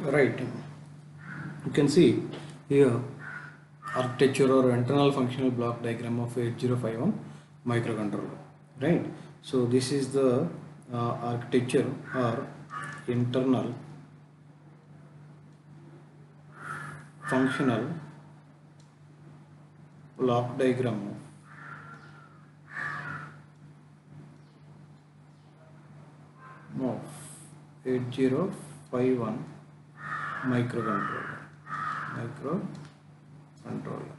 Right. You can see here architecture or internal functional block diagram of 8051 microcontroller. Right. So this is the architecture or internal functional block diagram of 8051 microcontroller. Microcontroller.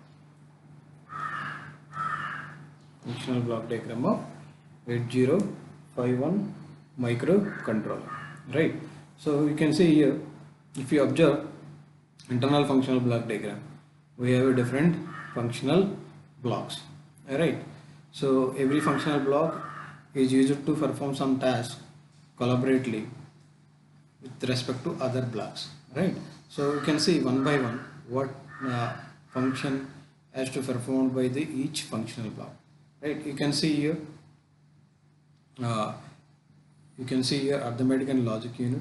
Functional block diagram of 8051 microcontroller. Right. So you can see here, if you observe internal functional block diagram, we have a different functional blocks. Alright. So every functional block is used to perform some task collaboratively with respect to other blocks. Right. So you can see one by one what function has to perform by the each functional block. Right. You can see here arithmetic and logic unit,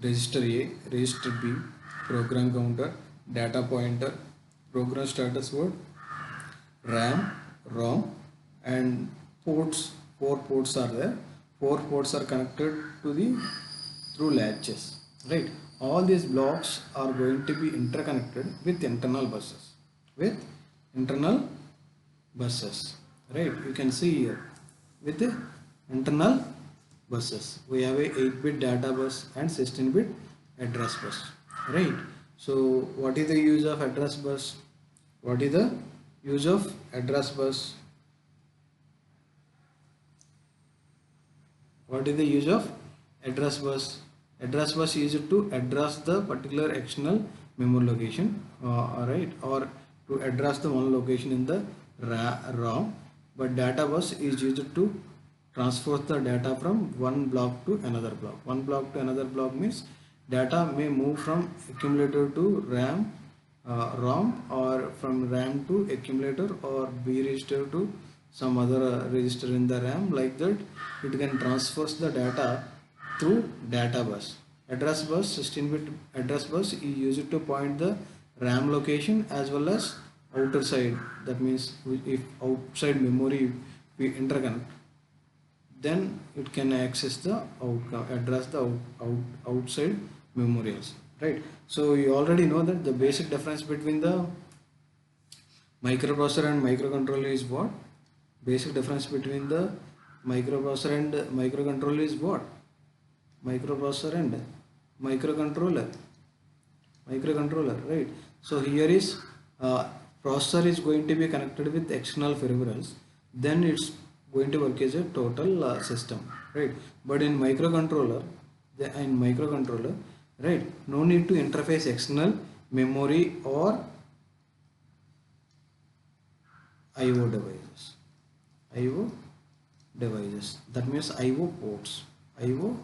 register A, register B, program counter, data pointer, program status word, RAM, ROM, and ports. 4 ports are there. 4 ports are connected to the through latches. Right. All these blocks are going to be interconnected with internal buses. With internal buses. Right. You can see here with the internal buses. We have a 8-bit data bus and 16-bit address bus. Right. So what is the use of address bus? What is the use of address bus? What is the use of address bus? Address bus is used to address the particular external memory location, right, or to address the one location in the ROM. But data bus is used to transfer the data from one block to another block. One block to another block means data may move from accumulator to RAM, ROM, or from RAM to accumulator, or B register to some other register in the RAM. Like that, it can transfer the data through data bus. Address bus, 16-bit address bus is used to point the RAM location as well as outer side. That means if outside memory we interconnect, then it can access the address the outside memory also. Right. So you already know that the basic difference between the microprocessor and microcontroller is what? Basic difference between the microprocessor and microcontroller is what? Microprocessor and microcontroller. Right. So here is processor is going to be connected with external peripherals. Then it's going to work as a total system. Right. But in microcontroller, right, no need to interface external memory or IO devices. IO devices. That means IO ports. IO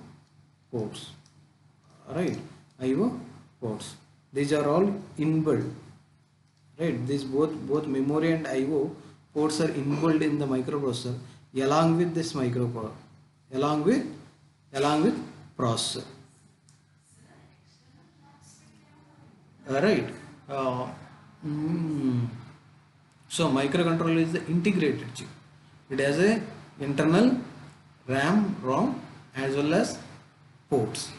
ports. Right. IO ports. These are all inbuilt. Right. These both memory and IO ports are inbuilt in the microprocessor along with this along with processor. Right. So microcontroller is the integrated chip. It has a internal RAM, ROM, as well as ports.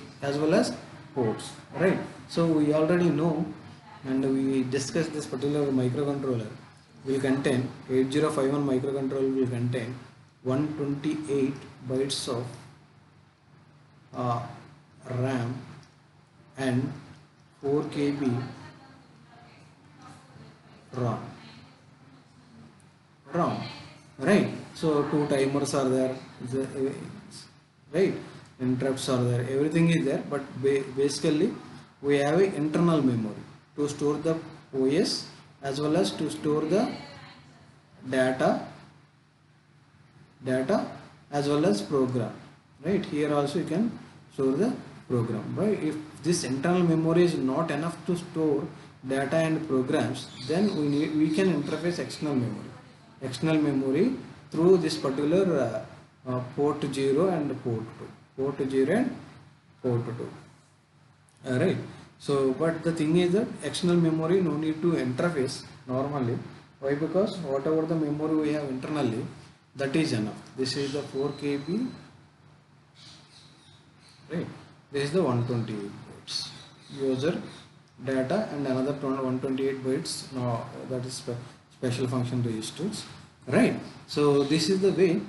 Right. So we already know, and we discussed this particular microcontroller will contain 8051 microcontroller will contain 128 bytes of RAM and 4 KB ROM. Right. So 2 timers are there, right, interrupts are there, everything is there, but basically we have an internal memory to store the OS as well as to store the data as well as program. Right. Here also you can store the program. Right. If this internal memory is not enough to store data and programs, then we can interface external memory through this particular port 0 and port 2. Alright. So but the thing is that external memory no need to interface normally. Why? Because whatever the memory we have internally, that is enough. This is the 4 KB, right? This is the 128 bytes user data and another 128 bytes. Now that is special function registers, right? So this is the way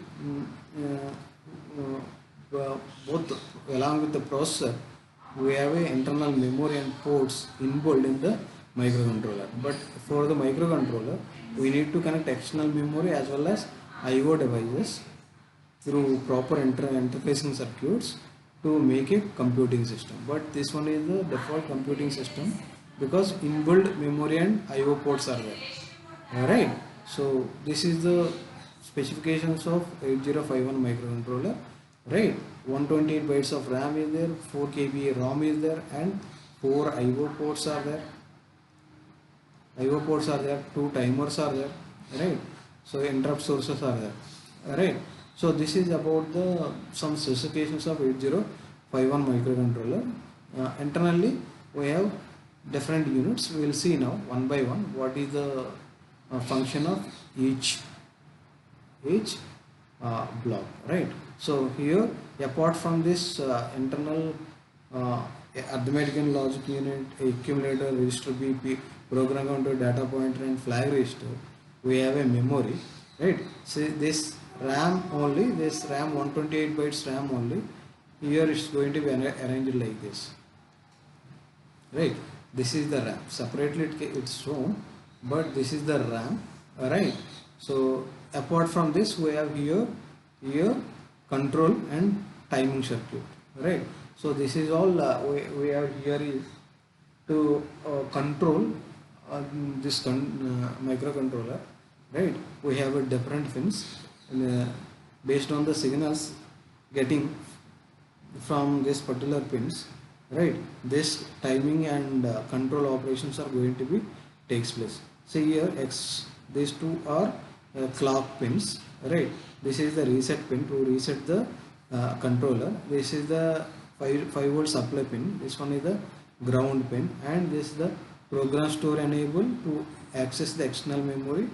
both along with the processor we have a internal memory and ports inbuilt in the microcontroller. But for the microcontroller we need to connect external memory as well as IO devices through proper interfacing circuits to make a computing system. But this one is the default computing system because inbuilt memory and IO ports are there. Alright, so this is the specifications of 8051 microcontroller. Right, 128 bytes of RAM is there, 4 KB ROM is there, and 4 IO ports are there. IO ports are there, 2 timers are there. Right, so interrupt sources are there. Right, so this is about the some specifications of 8051 microcontroller. Internally, we have different units. We will see now one by one what is the function of each block, right? So here, apart from this internal arithmetic and logic unit, accumulator, register BP, program counter, data pointer, and flag register, we have a memory, right? So this RAM only, this RAM 128 bytes RAM only, here it's going to be arranged like this, right? This is the RAM. Separately it's shown, but this is the RAM, right? So apart from this, we have here control and timing circuit, right? So this is all we have here is to control this microcontroller, right? We have a different pins based on the signals getting from this particular pins, right? This timing and control operations are going to be takes place. See here these two are clock pins, right? This is the reset pin to reset the controller. This is the 5 volt supply pin. This one is the ground pin, and this is the program store enable to access the external memory.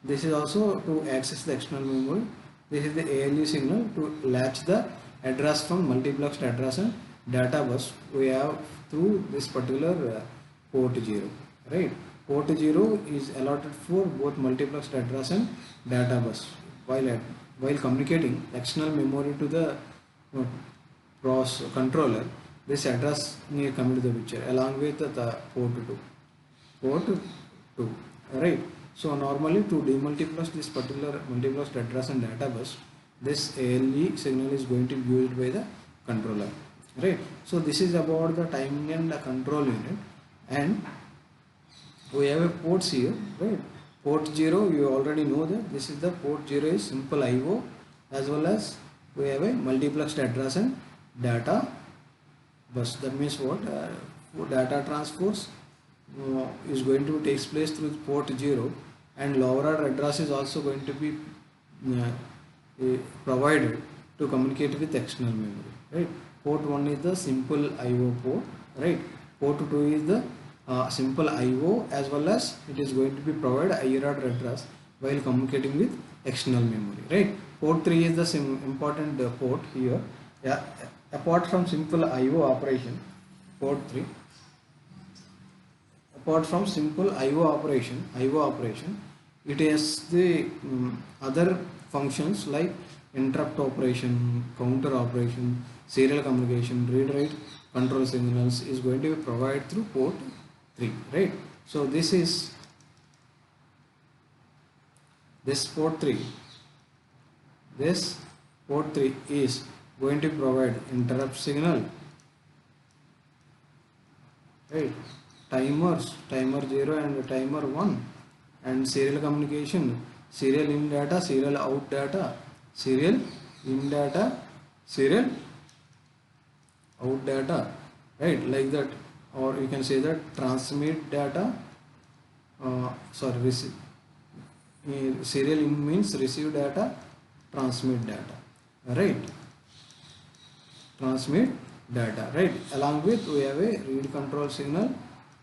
This is also to access the external memory. This is the ALU signal to latch the address from multiplexed address and data bus we have through this particular port 0, right? Port 0 is allotted for both multiplexed address and data bus while communicating external memory to the controller. This address may come into the picture along with the port 2, right? So normally to demultiplex this particular multiplexed address and data bus, this ALE signal is going to be used by the controller, right? So this is about the timing and the control unit, and we have a ports here, right? Port 0, you already know that this is the port 0 is simple IO, as well as we have a multiplexed address and data bus. That means what? Data transpose is going to take place through port 0, and lower order address is also going to be provided to communicate with external memory, right? Port 1 is the simple IO port, right? Port 2 is the simple IO, as well as it is going to be provide higher order address while communicating with external memory, right? Port 3 is the important port here. Yeah, apart from simple IO operation, port 3. Apart from simple IO operation, it has the other functions like interrupt operation, counter operation, serial communication, read-write control signals is going to be provided through port 3, right? So this is port 3. This port 3 is going to provide interrupt signal, right? Timers, timer 0 and timer 1, and serial communication, serial in data, serial out data, serial in data, serial out data, right? Like that, or you can say that transmit data, receive. Serial in means receive data, transmit data, right? Transmit data, right? Along with we have a read control signal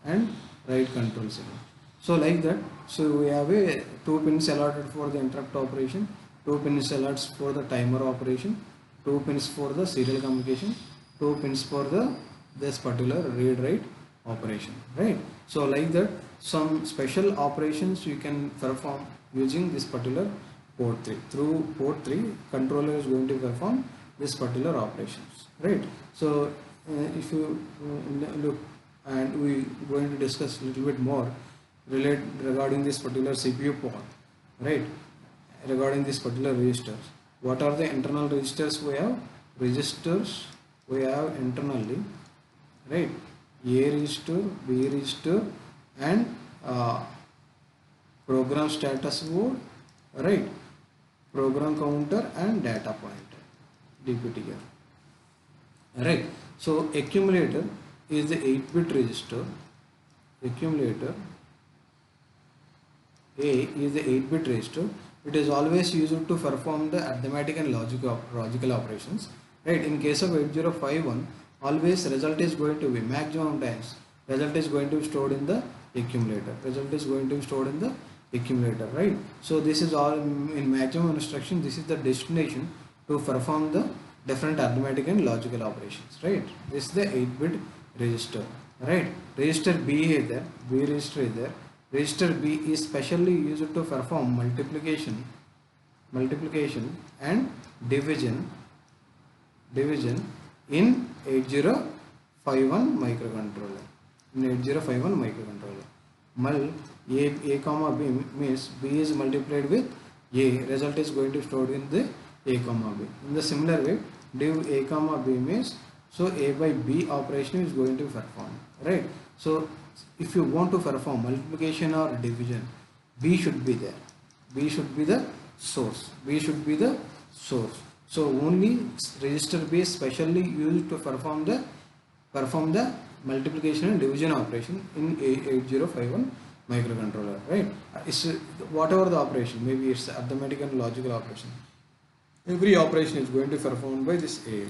and write control signal. So like that, so we have a 2 pins allotted for the interrupt operation, 2 pins allotted for the timer operation, 2 pins for the serial communication, 2 pins for the this particular read write operation, right? So like that, some special operations you can perform using this particular port 3. Through port 3, controller is going to perform this particular operations, right? So if you look, and we going to discuss a little bit more regarding this particular CPU port, right? Regarding this particular registers, what are the internal registers we have? Registers we have internally, right? A register, B register, and program status board, right? Program counter and data pointer, DPTR, right? So accumulator is the 8-bit register. Accumulator A is the 8-bit register. It is always used to perform the arithmetic and logical operations, right? In case of 8051, always result is going to be maximum times result is going to be stored in the accumulator. Result is going to be stored in the accumulator, right? So this is all in maximum instruction. This is the destination to perform the different arithmetic and logical operations, right? This is the 8-bit register, right? Register B is there, B register is there. Register B is specially used to perform multiplication and division in 8051 microcontroller. In 8051 microcontroller, A comma B means B is multiplied with A. Result is going to stored in the A comma B. In the similar way, div A comma B means so A by B operation is going to perform, right? So if you want to perform multiplication or division, B should be there. B should be the source. B should be the source. So only register B is specially used to perform the multiplication and division operation in 8051 microcontroller, right? It's whatever the operation, maybe it's arithmetic and logical operation. Every operation is going to be performed by this A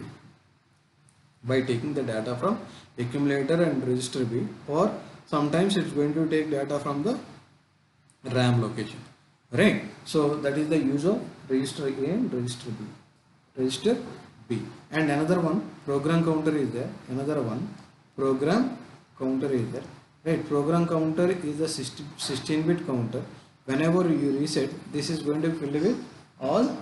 by taking the data from accumulator and register B, or sometimes it's going to take data from the RAM location, right? So that is the use of register A and register B. Register B. And another one, program counter is there. Another one, program counter is there, right? Program counter is the 16-bit counter. Whenever you reset, this is going to be filled with all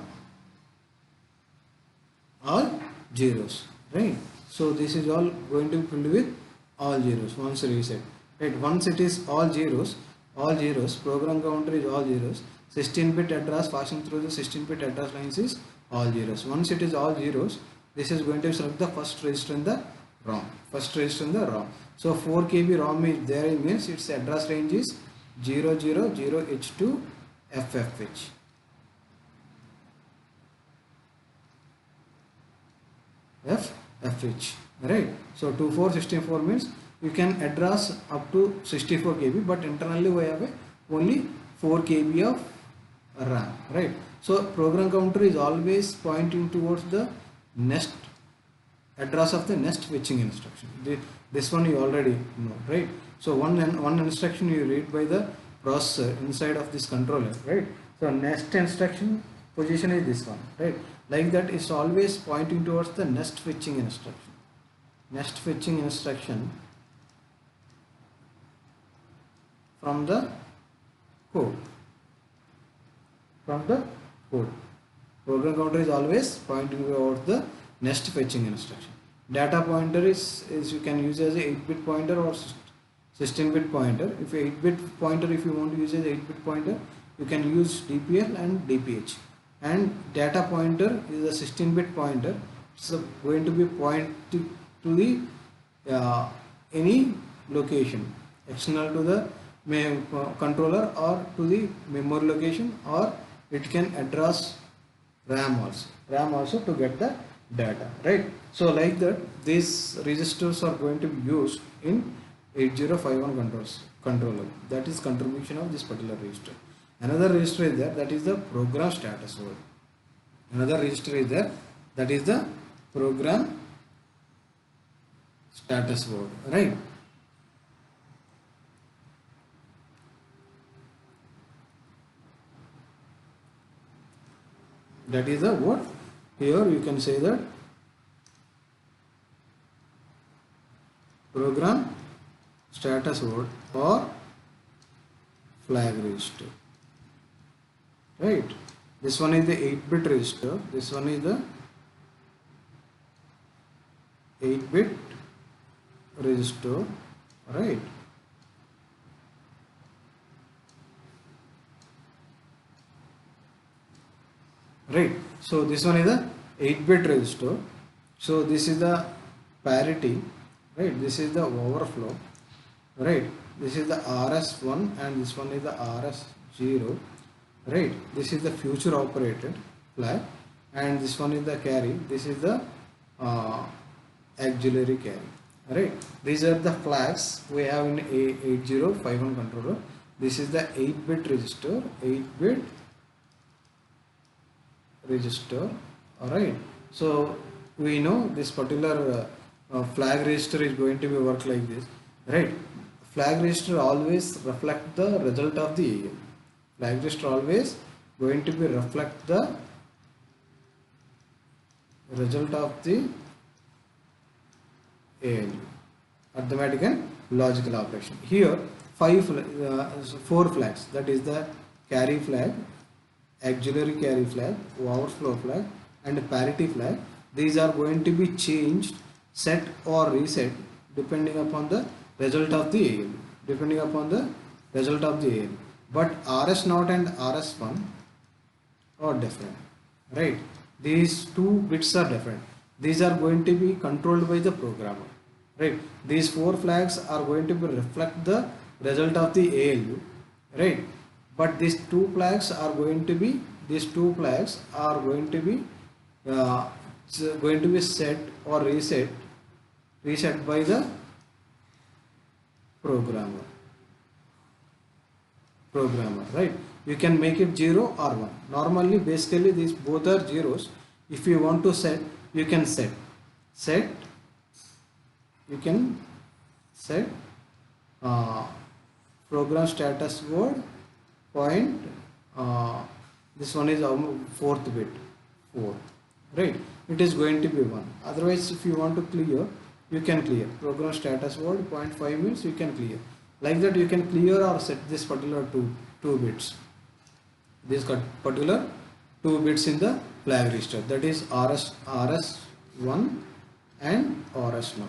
zeros, right? So this is all going to be filled with all zeros once reset, right? Once it is all zeros, program counter is all zeros. 16-bit address passing through the 16-bit address lines is all zeros. Once it is all zeros, this is going to select the first register in the ROM. First register in the ROM. So 4 KB ROM is there, it means its address range is 000H2 FFH. FFH, right? So 2464 means you can address up to 64 KB, but internally we have only 4 KB of RAM, right? So program counter is always pointing towards the next address of the next fetching instruction. This one you already know, right? So one instruction you read by the processor inside of this controller, right? So next instruction position is this one, right? Like that, it's always pointing towards the next fetching instruction. Next fetching instruction from the code. Program counter is always pointing towards the next fetching instruction. Data pointer is you can use as a 8-bit pointer or 16-bit pointer. If 8-bit pointer, if you want to use as 8-bit pointer, you can use DPL and DPH. And data pointer is a 16-bit pointer. It's going to be pointed to the any location external to the controller or to the memory location, or it can address RAM also to get the data, right? So like that, these registers are going to be used in 8051 controller. That is contribution of this particular register. Another register is there, that is the program status word. Another register is there, that is the program status word, right? That is the word. Here you can say that program status word or flag register, right? This one is the 8-bit register, this one is the 8-bit register, right? Right, so this one is the 8-bit register, so this is the parity, right? This is the overflow, right? This is the RS1 and this one is the RS0, right? This is the future operated flag and this one is the carry, this is the auxiliary carry, right? These are the flags we have in A8051 controller. This is the 8-bit register, 8-bit register, alright. So we know this particular flag register is going to be work like this, right? Flag register always reflect the result of the AL. Flag register always going to be reflect the result of the ALU, arithmetic and logical operation. Here 4 flags, that is the carry flag, auxiliary carry flag, overflow flag and parity flag. These are going to be changed, set or reset depending upon the result of the ALU, depending upon the result of the ALU. But RS0 and RS1 are different, right? These 2 bits are different. These are going to be controlled by the programmer, right? These 4 flags are going to be reflect the result of the ALU, right? But these 2 flags are going to be set or reset by the programmer, right? You can make it 0 or 1. Normally basically these both are zeros. If you want to set, you can set program status word point, this one is 4th bit, 4, right? It is going to be 1. Otherwise if you want to clear, you can clear program status word 0.5 means you can clear. Like that you can clear or set this particular two bits, this particular 2 bits in the flag register, that is RS1 and RS0,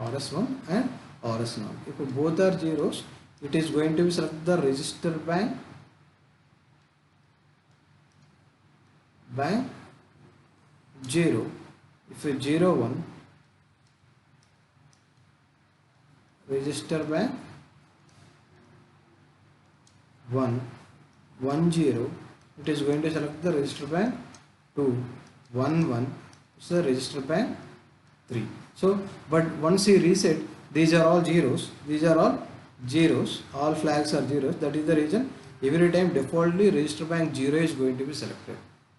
RS1 and RS0. If both are zeros, it is going to be select the register bank 0. If it's 0 1, register bank 1 1 0, it is going to select the register bank 2 1 1, so register bank 3. So but once you reset, these are all zeros, all flags are zeros. That is the reason every time defaultly register bank 0 is going to be selected,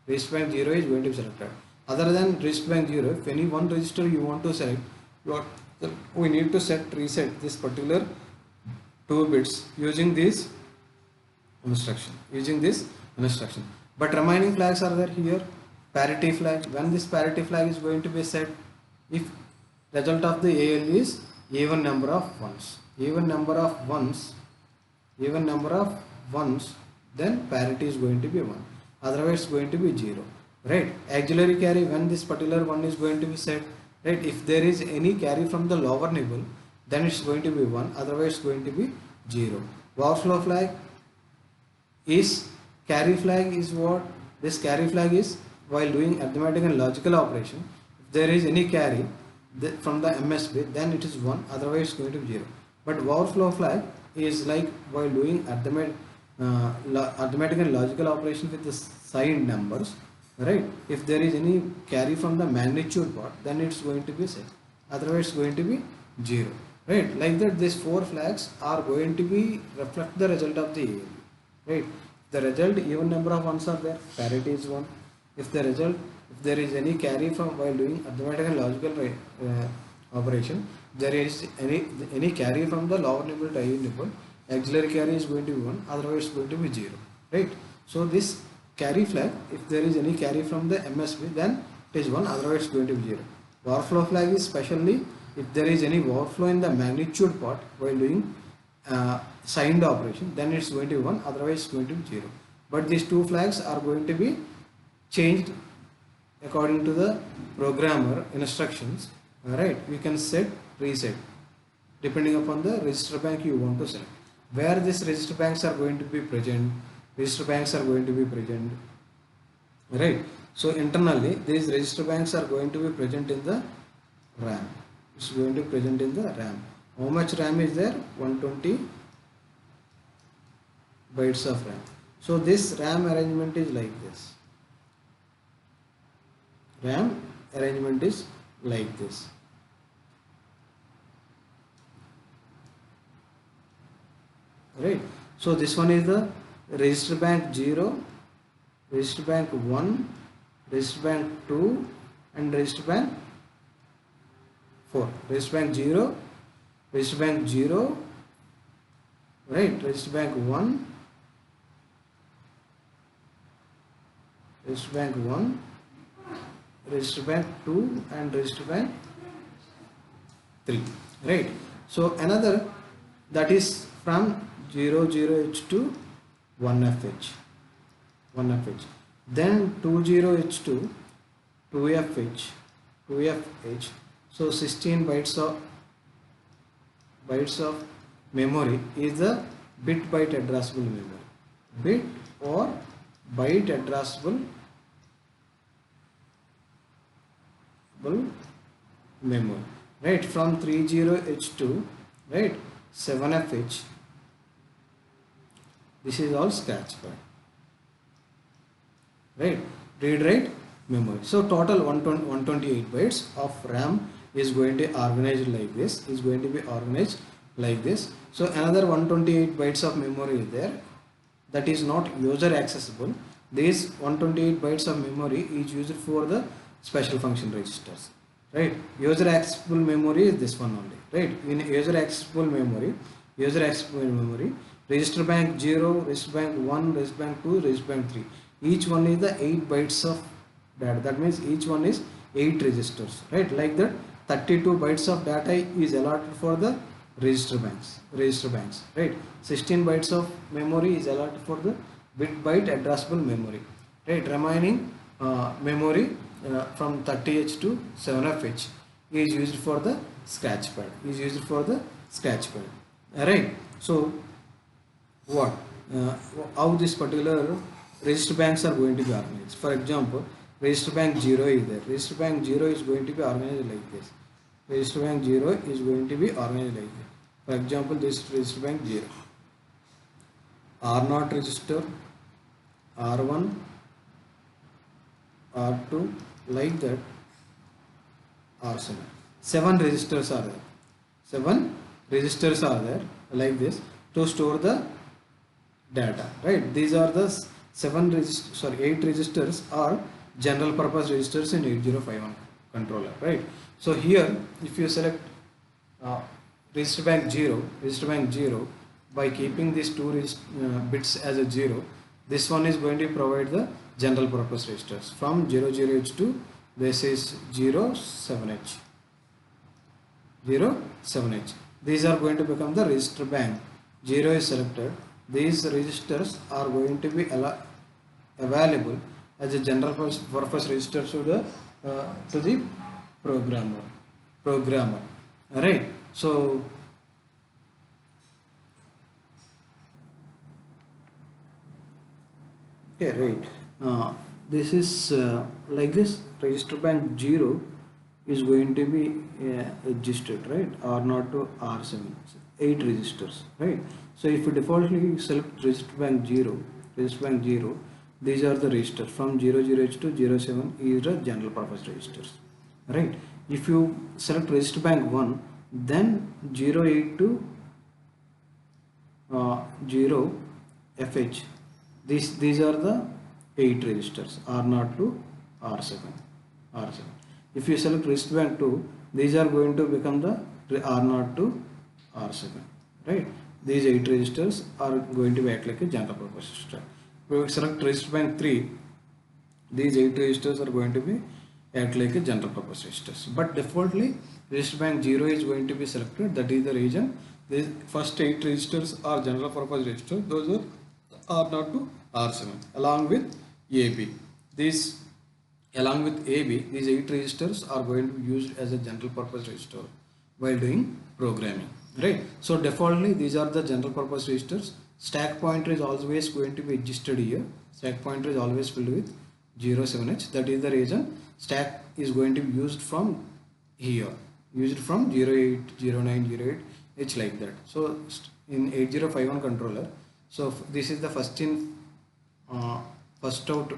register bank 0 is going to be selected. Other than register bank 0, if any one register you want to select, we need to reset this particular 2 bits using this instruction, but remaining flags are there. Here parity flag, when this parity flag is going to be set, if result of the AL is even number of ones, then parity is going to be 1, otherwise it's going to be 0, right? Auxiliary carry, when this particular one is going to be set, right? If there is any carry from the lower nibble, then it's going to be 1, otherwise it's going to be 0. Overflow flag is, carry flag is what? This carry flag is while doing arithmetic and logical operation, if there is any carry from the MSB, then it is 1, otherwise it's going to be 0. But overflow flag is like while doing arithmetic and logical operation with the signed numbers, right? If there is any carry from the magnitude part, then it's going to be set, otherwise it's going to be 0, right? Like that these 4 flags are going to be reflect the result of the ALU, right? The result, even number of ones are there, parity is 1. If there is any carry from while doing arithmetic and logical operation, there is any carry from the lower nibble to higher nibble, auxiliary carry is going to be 1, otherwise it's going to be 0, right? So this carry flag, if there is any carry from the MSB, then it is 1, otherwise it's going to be 0. Overflow flag is specially if there is any overflow in the magnitude part while doing signed operation, then it's going to be 1, otherwise it's going to be 0. But these two flags are going to be changed according to the programmer instructions. Alright, we can set reset depending upon the register bank you want to select. Where these register banks are going to be present, right? So internally these register banks are going to be present in the RAM. It's going to be present in the RAM. How much RAM is there? 120 bytes of RAM. So this RAM arrangement is like this. RAM arrangement is like this. Right. So this one is the register bank 0, register bank 1, register bank 2 and register bank 4. Register bank 0, register bank 0, right, register bank 1, register bank 1, register bank 2 and register bank 3, right. So another, that is from 00H to 1FH, then 20H to 2FH, so 16 bytes of memory is the bit-byte addressable memory, bit or byte addressable memory, right? From 30H to, right, 7FH, this is all scratch pad, right? Read write memory. So total 128 bytes of RAM is going to organize like this, So another 128 bytes of memory is there, that is not user accessible. This 128 bytes of memory is used for the special function registers, right? User accessible memory is this one only, right? In user accessible memory, register bank 0, register bank 1, register bank 2, register bank 3. Each one is the 8 bytes of data. That means each one is 8 registers, right? Like that, 32 bytes of data is allotted for the register banks, right? 16 bytes of memory is allotted for the bit-byte addressable memory, right? Remaining memory from 30H to 7FH is used for the scratch pad, Alright, so what? How this particular register banks are going to be organized? For example, register bank 0 is there. Register bank 0 is going to be organized like this. For example, this register bank 0. R0 register, R1, R2, like that, R7. 7 registers are there. Like this to store the data, right? These are the 8 registers are general purpose registers in 8051 controller, right? So here, if you select register bank 0, by keeping these two bits as a 0, this one is going to provide the general purpose registers from 00H to this is 07H. These are going to become the register bank. 0 is selected. These registers are going to be available as a general purpose register to the programmer. Alright. So okay, right. This is like this. Register bank 0 is going to be registered, right? R0 to R7, 8 registers, right? So if you defaultly select register bank 0, these are the registers from 00H to 07 is the general purpose registers, right? If you select register bank 1, then 08 to 0FH, these are the 8 registers, R0 to R7. If you select register bank 2, these are going to become the R0 to R7, right? These 8 registers are going to act like a general purpose register. We will select register bank 3. These 8 registers are going to be act like a general purpose registers, but defaultly register bank 0 is going to be selected. That is the reason these first 8 registers are general purpose registers. Those are R0 to R7 along with AB. These along with AB, these 8 registers are going to be used as a general purpose register while doing programming, right? So defaultly these are the general purpose registers. Stack pointer is always going to be registered here. Stack pointer is always filled with 07H. That is the reason stack is going to be used from here, used from 08, 09, 08, H like that. So in 8051 controller, so this is the first in first out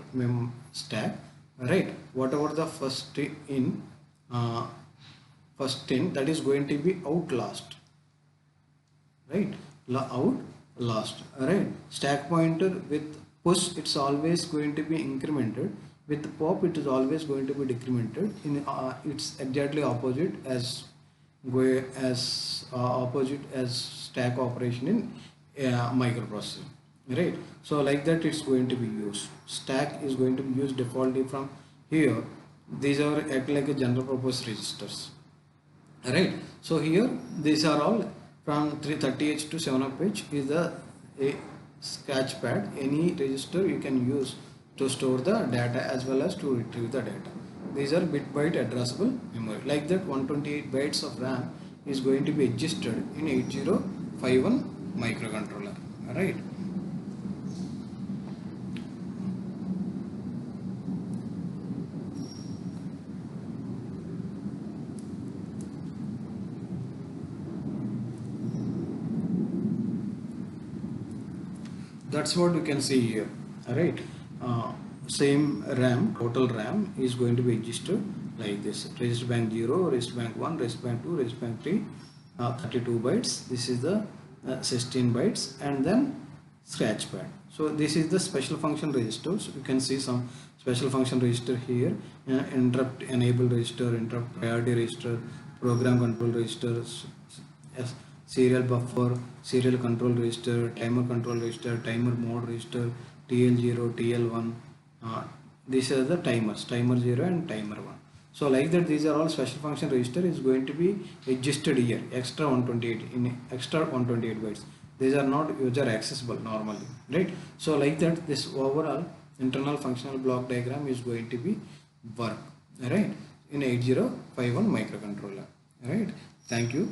stack, right? Whatever the first in that is going to be out last, right? Out last, right? Stack pointer with push, it's always going to be incremented. With pop, it is always going to be decremented. In it's exactly opposite as opposite as stack operation in microprocessor, right? So like that it's going to be used. Stack is going to be used defaultly from here. These are act like a general purpose registers, right? So here these are all from 330H to 7H is the a sketch pad. Any register you can use to store the data as well as to retrieve the data. These are bit byte addressable memory. Like that 128 bytes of RAM is going to be registered in 8051 microcontroller, right? That's what you can see here, right? Same RAM, total RAM is going to be registered like this: register bank 0, register bank 1, register bank 2, register bank 3, 32 bytes. This is the 16 bytes, and then scratch pad. So this is the special function registers. You can see some special function register here: interrupt enable register, interrupt priority register, program control registers, serial buffer, serial control register, timer control register, timer mode register, TL0, TL1. These are the timers, timer 0 and timer 1. So like that, these are all special function register is going to be registered here, extra 128 in extra 128 bytes. These are not user accessible normally, right? So like that, this overall internal functional block diagram is going to be work, right, in 8051 microcontroller, right? Thank you.